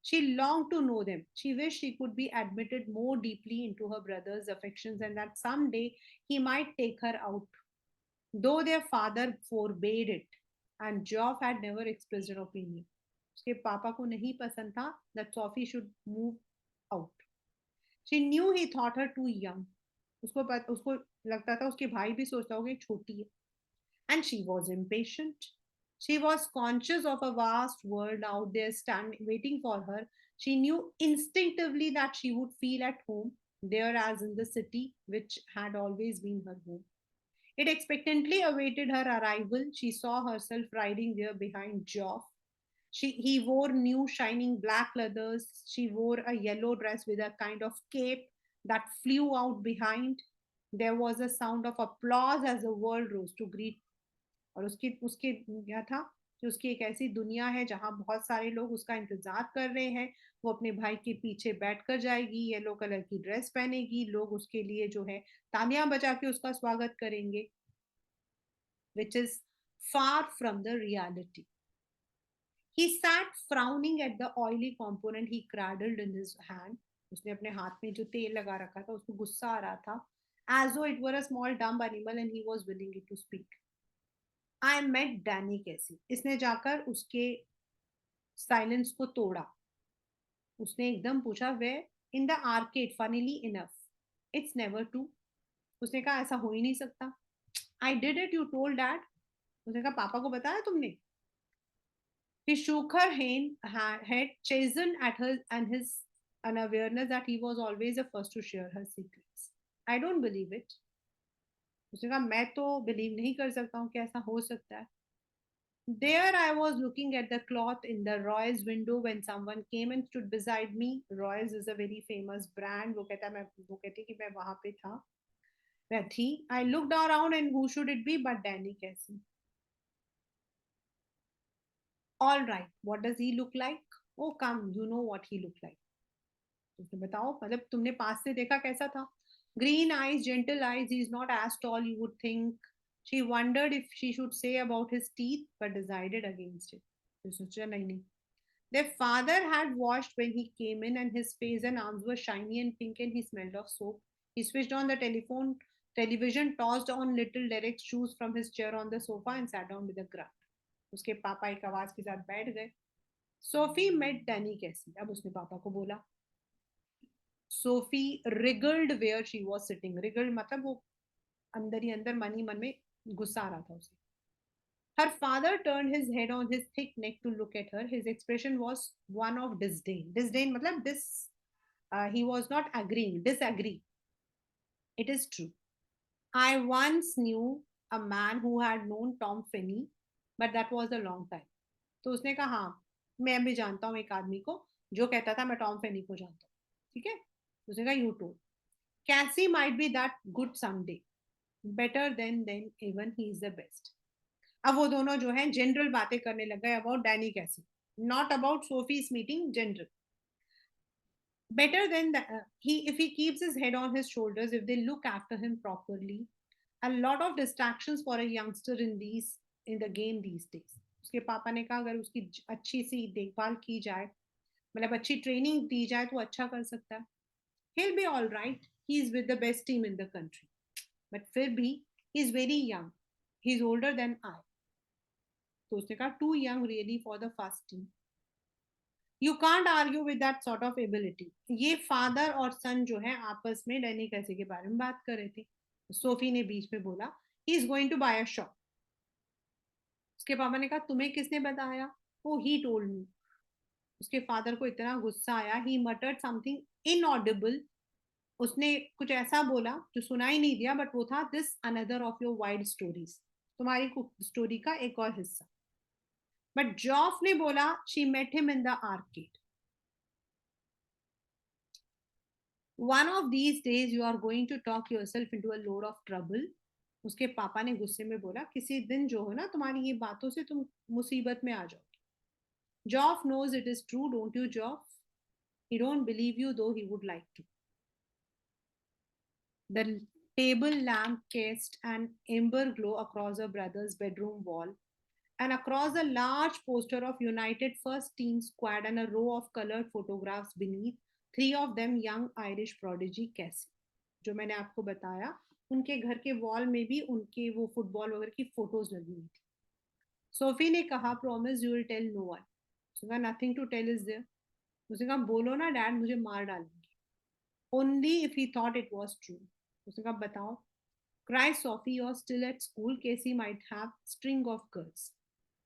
Speaker 1: She longed to know them. She wished she could be admitted more deeply into her brother's affections and that someday he might take her out, though their father forbade it, and Geoff had never expressed an opinion. उसके पापा को नहीं पसंद था that Sophie should move out. She knew he thought her too young. उसको लगता था उसके भाई भी सोचता होगा कि छोटी है. And she was impatient. She was conscious of a vast world out there waiting for her. She knew instinctively that she would feel at home there as in the city, which had always been her home. It expectantly awaited her arrival. She saw herself riding there behind Geoff. He wore new shining black leathers. She wore a yellow dress with a kind of cape that flew out behind. There was a sound of applause as the world rose to greet. और उसकी उसके क्या था कि उसकी एक ऐसी दुनिया है जहां बहुत सारे लोग उसका इंतजार कर रहे हैं. वो अपने भाई के पीछे बैठकर जाएगी, येलो कलर की ड्रेस पहनेगी, लोग उसके लिए जो है तालियां बजा के उसका स्वागत करेंगे, which is far from the reality. He sat frowning at the oily component he cradled in his hand. उसने अपने हाथ में जो तेल लगा रखा था उसको गुस्सा आ रहा था, as though it were a small dumb animal and he was willing it to speak. I met Danny Casey. इसने जाकर उसके साइलेंस को तोड़ा. उसने एकदम पूछा were in the arcade funnily enough. It's never true. उसने कहा ऐसा हो ही नहीं सकता. I did it, you told dad. उसने कहा पापा को बताया तुमने. He shook her head, chastened at her and his unawareness that he was always the first to share her secrets. I don't believe it. उसने कहा मैं तो बिलीव नहीं कर सकता हूँ कि ऐसा हो सकता है. There I was looking at the cloth in the Roy's window when someone came and stood beside me. Roy's is a very famous brand. वो कहती कि मैं वहां पे था. मैं थी. I looked around and who should it be but Danny Casey. All right, what does he look like? Oh, come, you know what he looked like. उसने बताओ, मतलब तुमने पास से देखा कैसा था. Green eyes, gentle eyes. He's not as tall you would think. She wondered if she should say about his teeth, but decided against it. तो सोचा नहीं नहीं. Their father had washed when he came in, and his face and arms were shiny and pink, and he smelled of soap. He switched on the television, tossed on little Derek's shoes from his chair on the sofa, and sat down with a grunt. उसके पापा एक आवाज के साथ बैठ गए. Sophie met Danny कैसी. अब उसने पापा को बोला. Sophie wriggled where she was sitting. Wriggled मतलब वो अंदर ही अंदर मन ही मन में गुस्सा आ रहा था उसे. Her father turned his head on his thick neck to look at her. His expression was one of disdain. Disdain मतलब he was not agreeing, disagree. It is true. I once knew a man who had known Tom Finney, but that was a long time. तो उसने कहा हाँ मैं भी जानता हूँ एक आदमी को जो कहता था मैं टॉम फेनी को जानता हूँ. ठीक है. उसने कहा यू टू. कैसी might be that good someday. Better than even he is the best. अब वो दोनों जो है जनरल बातें करने लग गए about Danny Casey. Not about Sophie's meeting, general. Better than that, if he keeps his head on his shoulders, if they look after him properly. A lot of distractions for a youngster in the game these days. उसके पापा ने कहा अगर उसकी अच्छी सी देखभाल की जाए, मतलब अच्छी ट्रेनिंग दी जाए तो अच्छा कर सकता है. He'll be all right. He's with the best team in the country. But फिर भी he's very young. He's older than I. तो उसने कहा too young really for the first team. You can't argue with that sort of ability. ये father और सन जो है आपस में डैनी कैसी के बारे में बात कर रहे थे. सोफी ने बीच में बोला he is going to buy a shop. उसके पापा ने कहा तुम्हें किसने बताया. Oh, he told me. उसके फादर को इतना गुस्सा आया. He muttered something inaudible. उसने कुछ ऐसा बोला जो सुनाई नहीं दिया, बट वो था this another of your wild stories. तुम्हारी स्टोरी का एक और हिस्सा. बट जॉफ ने बोला she met him in the arcade. One of these days you are going to talk yourself into a load of trouble. उसके पापा ने गुस्से में बोला किसी दिन जो है ना तुम्हारी ये बातों से तुम मुसीबत में आ जाओ. Jeff knows it is true, don't you Jeff. He don't believe you though he would like to. The table lamp cast an amber glow across her brother's bedroom wall, and across a large poster of United First Team Squad and a row of colored photographs beneath, three of them young Irish prodigy Cassie. जो मैंने आपको बताया उनके घर के wall में भी उनके वो फुटबॉल वगैरह की फोटोज लगी हुई थी. सोफी ने कहा promise you will tell no one. उसने कहा nothing to tell is there. उसने कहा बोलो ना डैड मुझे मार डालेंगे. Only if he thought it was true. उसने कहा बताओ. Cry Sophie, you're still at school. Casey might have string of girls.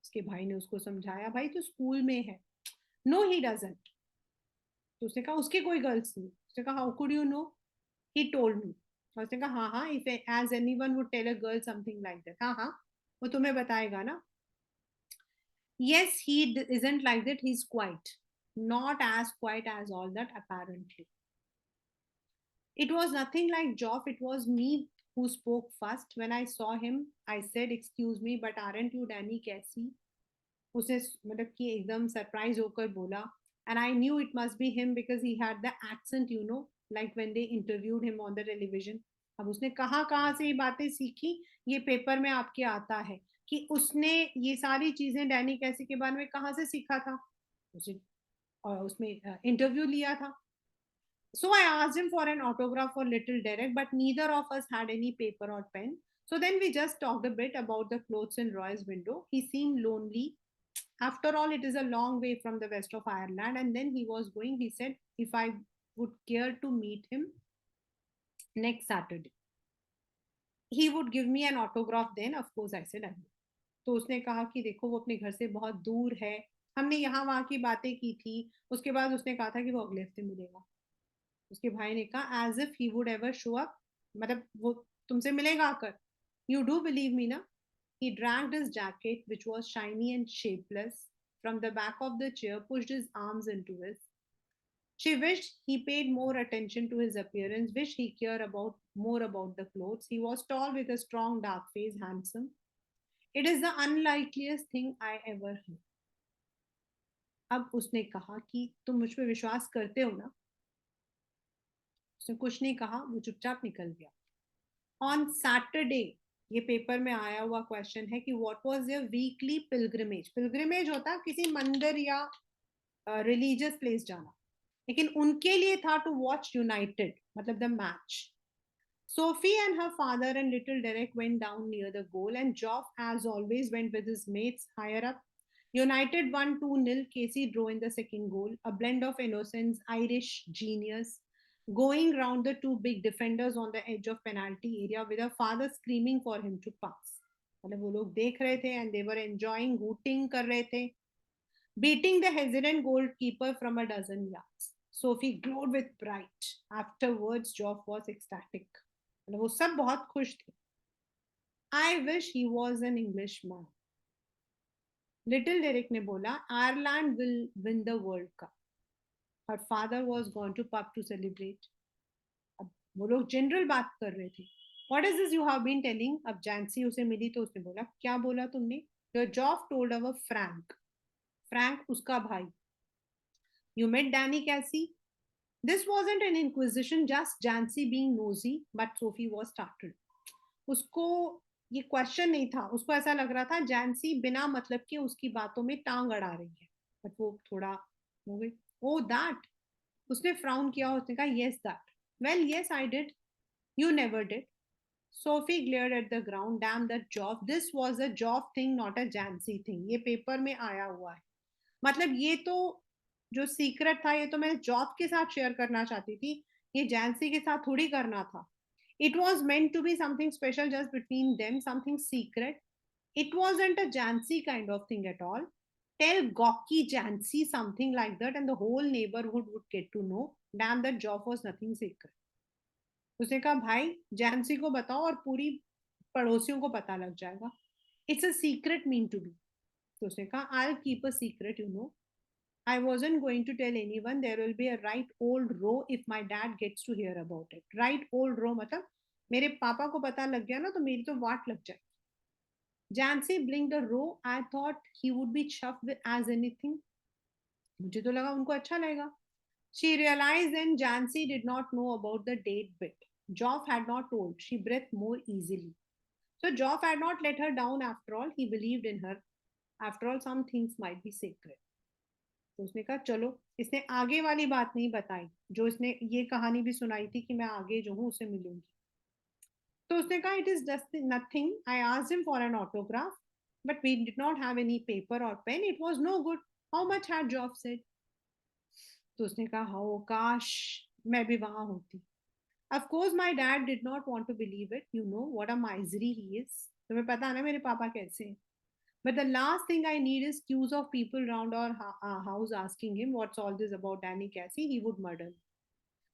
Speaker 1: उसके भाई ने उसको समझाया भाई तो स्कूल में है. No, he doesn't. तो उसने कहा उसके कोई गर्ल्स नहीं. उसने कहा how could you know? He told me. और उसने कहा हाँ हाँ if as anyone would tell a girl something like that. हाँ हाँ वो तुम्हें बताएगा ना. Yes, he isn't like that. He's quiet. Not as quiet as all that apparently. It was nothing like Joff. It was me who spoke first. When I saw him, I said, "Excuse me, but aren't you Danny Casey?" उसे मतलब कि एकदम surprise होकर बोला. And I knew it must be him because he had the accent, like when they interviewed him on the television. अब उसने कहाँ से ये बातें सीखी. ये पेपर में आपके आता है कि उसने ये सारी चीजें डैनी कैसी के बारे में कहाँ से सीखा था. उसे और उसमें इंटरव्यू लिया था. So I asked him for an autograph for Little Derek, but neither of us had any paper or pen. So then we just talked a bit about the clothes in Roy's window. He seemed lonely. After all, it is a long way from the west of Ireland. And then he was going, he said, if I would care to meet him next Saturday, he would give me an autograph then. Of course, I said, I would. तो उसने कहा कि देखो वो अपने घर से बहुत दूर है. हमने यहाँ वहाँ की बातें की थी. उसके बाद उसने कहा था कि वो अगले हफ्ते मिलेगा. उसके भाई ने कहा as if he would ever show up. मतलब वो तुमसे मिलेगा आकर. यू डू बिलीव मी ना. He dragged his jacket, which was shiny and shapeless, from the back of the chair, pushed his arms into his. She wished he paid more attention to his appearance, wished he cared about more about the clothes. He was tall with a strong dark face, handsome. It is the unlikeliest thing I ever heard. अब उसने कहा कि तुम मुझ पर विश्वास करते हो ना. उसने कुछ नहीं कहा, वो चुपचाप निकल गया. ऑन सैटरडे, ये पेपर में आया हुआ क्वेश्चन है कि what was their weekly pilgrimage. Pilgrimage होता है किसी मंदिर या रिलीजियस प्लेस जाना, लेकिन उनके लिए था टू वॉच यूनाइटेड, मतलब the match. Sophie and her father and little Derek went down near the goal, and Geoff, as always, went with his mates higher up. United won 2-0. Casey drew in the second goal, a blend of innocence, Irish genius, going round the two big defenders on the edge of penalty area with her father screaming for him to pass. मतलब वो लोग देख रहे थे and they were enjoying, hooting कर रहे थे, beating the hesitant goalkeeper from a dozen yards. Sophie glowed with pride. Afterwards, Geoff was ecstatic. मतलब वो सब बहुत खुश थे. I wish he was an Englishman. Little Derek ने बोला, Ireland will win the World Cup. Her father was gone to pub to celebrate. अब वो लोग जनरल बात कर रहे थे. What is this you have been telling? अब जैंसी उसे मिली तो उसने बोला, क्या बोला तुमने? Your Geoff told our Frank. Frank उसका भाई. You met Danny Casey? This wasn't an inquisition, just Jancy being nosy, but Sophie was startled. उसको ये क्वेश्चन नहीं था, उसको ऐसा लग रहा था जैंसी बिना मतलब के उसकी बातों में टांग अड़ा रही है. बट वो थोड़ा हो गई. ओ दैट. उसने फ्राउन किया, उसने कहा yes that. Well yes I did. You never did. Sophie glared at the ground. Damn that Jeff. This was a Jeff thing, not a Jancy thing. ये पेपर में आया हुआ है. मतलब ये तो जो सीक्रेट था, ये तो मैं जॉब के साथ शेयर करना चाहती थी, ये जैंसी के साथ थोड़ी करना था. It was meant to be something special just between them, something secret. It wasn't a Jancy kind of thing at all. Tell gawky Jancy something like that, and the whole neighborhood would get to know. Damn, that job was nothing secret. उसने कहा भाई जैंसी को बताओ और पूरी पड़ोसियों को पता लग जाएगा. It's a secret mean to be. तो उसने कहा I'll keep a secret, you know. I wasn't going to tell anyone. There will be a right old row if my dad gets to hear about it. Right old row मतलब मेरे पापा को पता लग गया ना तो मेरी तो वाट लग जाए. Jancy blinked a row. I thought he would be chuffed with as anything. मुझे तो लगा उनको अच्छा लगेगा. She realized then Jancy did not know about the date bit. Joff had not told. She breathed more easily. So Joff had not let her down after all. He believed in her. After all, some things might be sacred. तो उसने कहा चलो. इसने आगे वाली बात नहीं बताई, जो इसने ये कहानी भी सुनाई थी कि मैं आगे जो हूँ उससे मिलूंगी. तो उसने कहा it is just nothing. I asked him for an autograph but we did not have any paper और pen. It was no good. How much had Jeff said. तो उसने कहा हाउ काश मैं भी वहां होती. Of course my dad did not want to believe it. You know what a misery he is. तुम्हें पता है ना मेरे पापा कैसे हैं. But the last thing I need is queues of people round our house asking him what's all this about Danny Casey. He would murder me.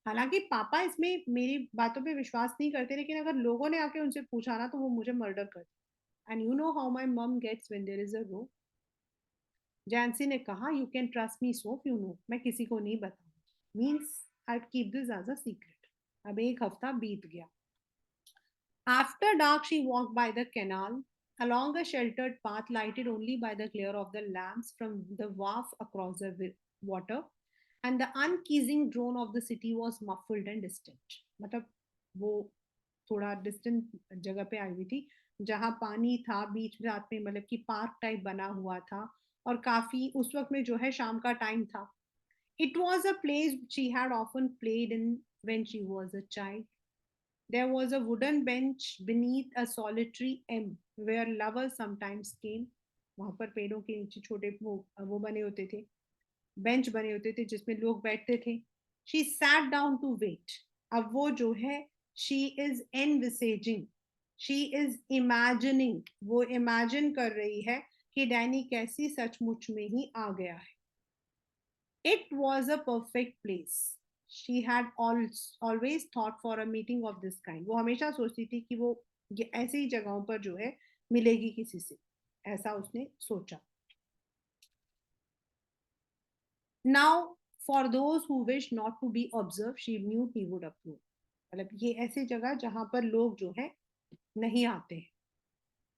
Speaker 1: हालांकि पापा इसमें मेरी बातों पे विश्वास नहीं करते, लेकिन अगर लोगों ने आके उनसे पूछा ना तो वो मुझे मर्डर करते. And you know how my mum gets when there is a row. Jancy ने कहा you can trust me Soph. You know मैं किसी को नहीं बताऊंगी. Means I keep this as a secret. अब एक हफ्ता बीत गया. After dark, she walked by the canal, along a sheltered path lighted only by the glare of the lamps from the wharf across the water, and the unceasing drone of the city was muffled and distant. मतलब वो थोड़ा distant जगह पे आई हुई थी, जहाँ पानी था बीच में, रात में मतलब कि पार्क टाइप बना हुआ था, और काफी उस वक्त में जो है शाम का टाइम था. It was a place she had often played in when she was a child. There was a wooden bench beneath a solitary elm where lovers sometimes came. वहां पर पेड़ों के नीचे छोटे वो बने होते थे, बेंच बने होते थे जिसमें लोग बैठते थे. She sat down to wait. अब वो जो है she is envisaging, she is imagining, वो imagine कर रही है कि डैनी कैसी सचमुच में ही आ गया है. It was a perfect place. She had always thought for a meeting of this kind. वो हमेशा सोचती थी कि वो ये ऐसी ही जगहों पर जो है मिलेगी किसी से. ऐसा उसने सोचा. Now, for those who wish not to be observed, she knew he would approve. मतलब ये ऐसी जगह जहां पर लोग जो है नहीं आते हैं.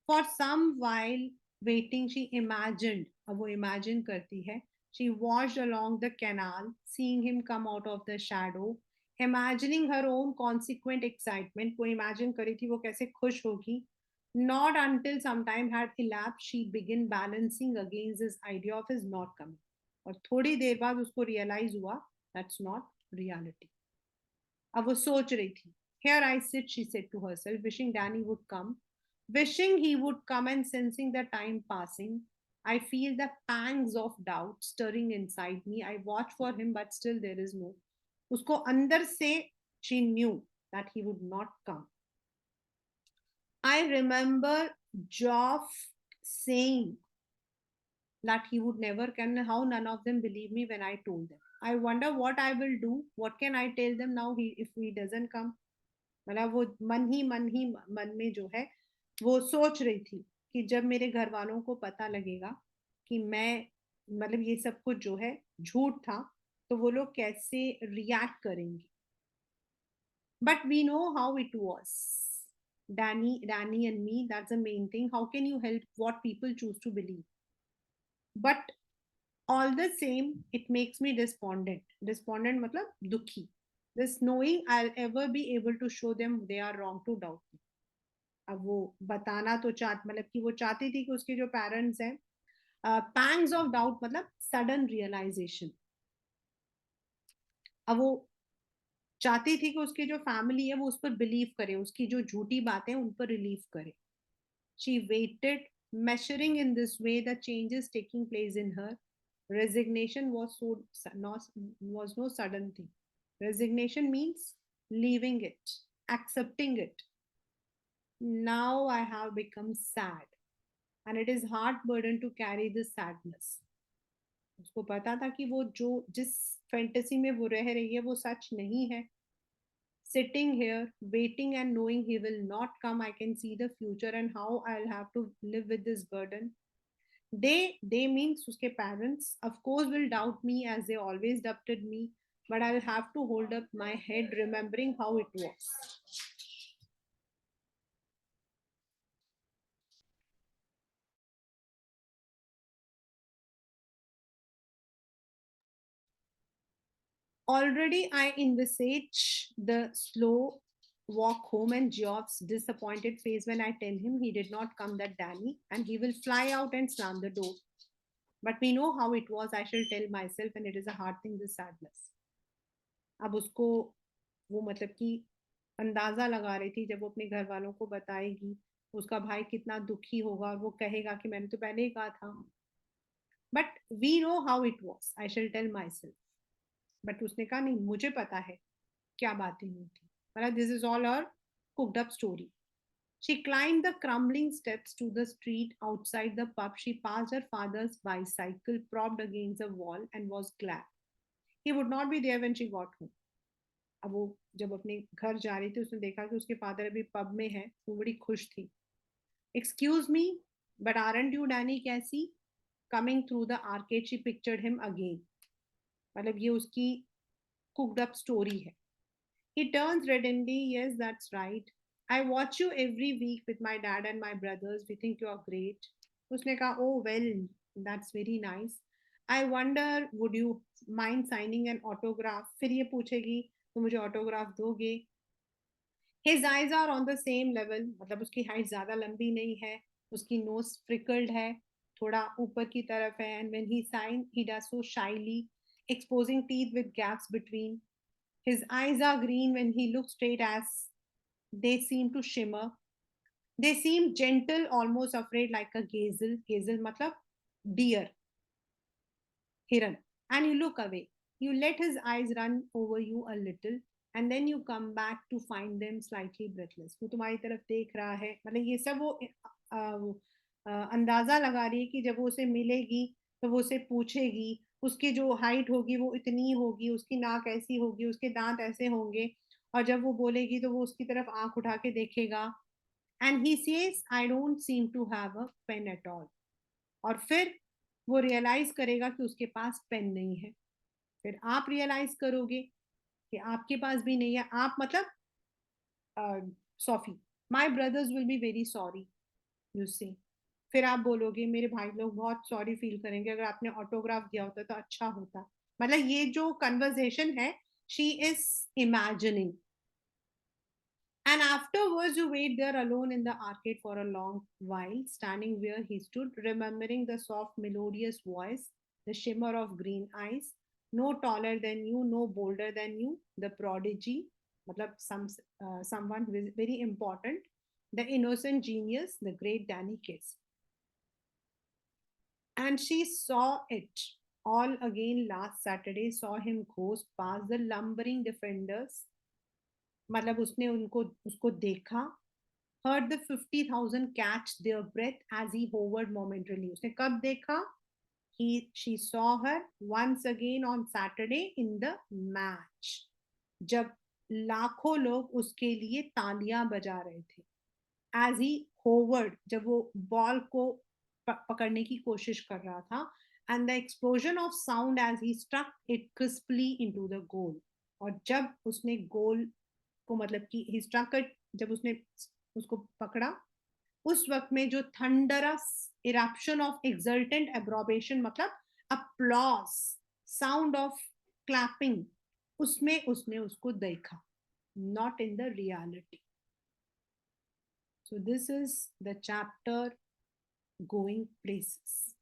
Speaker 1: For some while waiting, she imagined. अब वो imagine करती है. She watched along the canal, seeing him come out of the shadow, imagining her own consequent excitement, वो imagine करी थी वो कैसे खुश होगी. Not until some time had elapsed she began balancing against this idea of his not coming. और थोड़ी देर बाद उसको realize हुआ that's not reality. अब वो सोच रही थी. Here I sit, she said to herself, wishing Danny would come, wishing he would come, and sensing the time passing. I feel the pangs of doubt stirring inside me. I watch for him, but still there is no. उसको अंदर से she knew that he would not come. I remember Joff saying that he would never come, and how none of them believe me when I told them. I wonder what I will do. What can I tell them now if he doesn't come? मतलब वो मन में जो है वो सोच रही थी कि जब मेरे घर वालों को पता लगेगा कि मैं मतलब ये सब कुछ जो है झूठ था तो वो लोग कैसे रिएक्ट करेंगे. But we know how it was. Danny and me, that's the main thing. How can you help what people choose to believe? But all the same, it makes me despondent matlab dukhi, this knowing I'll ever be able to show them they are wrong to doubt me. अब वो बताना तो मतलब कि वो चाहती थी कि उसके जो पेरेंट्स हैं, पैंग्स ऑफ डाउट मतलब सडन रियलाइजेशन. अब वो चाहती थी कि उसकी जो फैमिली है वो उस पर बिलीव करे, उसकी जो झूठी बातें उन पर रिलीव करे. She weighted, measuring in this way the changes taking place in her. Resignation was no sudden thing. Resignation means leaving it, accepting it. Now I have become sad, and it is hard burden to carry this sadness. उसको पता था कि वो जो जिस fantasy में वो रह रही है वो सच नहीं है. Sitting here, waiting and knowing he will not come, I can see the future and how I'll have to live with this burden. They means uske parents, of course, will doubt me as they always doubted me, but I'll have to hold up my head, remembering how it was. Already, I envisage the slow walk home and Geoff's disappointed face when I tell him he did not come, that Danny, and he will fly out and slam the door. But we know how it was, I shall tell myself, and it is a hard thing, this sadness. अब उसको वो मतलब कि अंदाजा लगा रही थी जब वो अपने घर वालों को बताएगी उसका भाई कितना दुखी होगा और वो कहेगा कि मैंने तो पहले ही कहा था. But we know how it was, I shall tell myself. बट उसने कहा नहीं, मुझे पता है क्या बातें हुई थी. मतलब this is all her cooked up story. She climbed the crumbling steps to the street outside the pub. She passed her father's bicycle propped against the wall and was glad he would not be there when she got home. अब वो जब अपने घर जा रही थी उसने देखा कि उसके फादर अभी पब में है, वो बड़ी खुश थी. Excuse me, but aren't you Danny कैसी? Coming through the arcade she pictured him again. मतलब ये उसकी कुक्ड अप स्टोरी है. He turns readily. Yes, that's right. I watch you every week with my dad and my brothers. We think you are great. उसने कहा, oh well, that's very nice. I wonder, would you mind signing an autograph? फिर ये पूछेगी, तो मुझे autograph दोगे? His eyes are on the same level. मतलब उसकी height ज्यादा लंबी नहीं है, उसकी nose freckled है, थोड़ा ऊपर की तरफ है. And when he signs, he does so shyly, exposing teeth with gaps between. His eyes are green when he looks straight, as they seem to shimmer. They seem gentle, almost afraid, like a gazelle. Gazelle matlab deer, hiran. And you look away. You let his eyes run over you a little, and then you come back to find them slightly breathless. वो तुम्हारी तरफ देख रहा है. मतलब ये सब वो अंदाजा लगा रही है कि जब वो उसे मिलेगी तो वो उसे पूछेगी. उसकी जो हाइट होगी वो इतनी होगी, उसकी नाक ऐसी होगी, उसके दांत ऐसे होंगे, और जब वो बोलेगी तो वो उसकी तरफ आंख उठा के देखेगा. And he says, I don't seem to have a pain at all. और फिर वो रियलाइज करेगा कि उसके पास पेन नहीं है. फिर आप रियलाइज करोगे कि आपके पास भी नहीं है. आप मतलब Sophie, my brothers will be very sorry, you से. फिर आप बोलोगे मेरे भाई लोग बहुत सॉरी फील करेंगे, अगर आपने ऑटोग्राफ दिया होता तो अच्छा होता. मतलब ये जो कन्वर्सेशन है She is imagining. And afterwards, you wait there alone in the arcade for a long while, standing where he stood, remembering the soft, melodious voice, the shimmer of green eyes, no taller than you, no bolder than you, the prodigy, matlab someone who is very important, the innocent genius, the great Danny Kiss. And she saw it all again last Saturday, saw him coast past the lumbering defenders. मतलब उसने उनको उसको देखा, heard the 50,000 catch their breath as he hovered momentarily. उसने कब देखा? She saw her once again on Saturday in the match. जब लाखों लोग उसके लिए तालियां बजा रहे थे. As he hovered, जब वो बॉल को पकड़ने की कोशिश कर रहा था, and the explosion of sound as he struck it crisply into the goal. और जब उसने गोल को मतलब कि he struck it, जब उसने उसको पकड़ा, उस वक्त में जो thunderous eruption of exultant approbation मतलब applause, sound of clapping, उसमें उसने उसको देखा, not in the reality. So this is the chapter going places.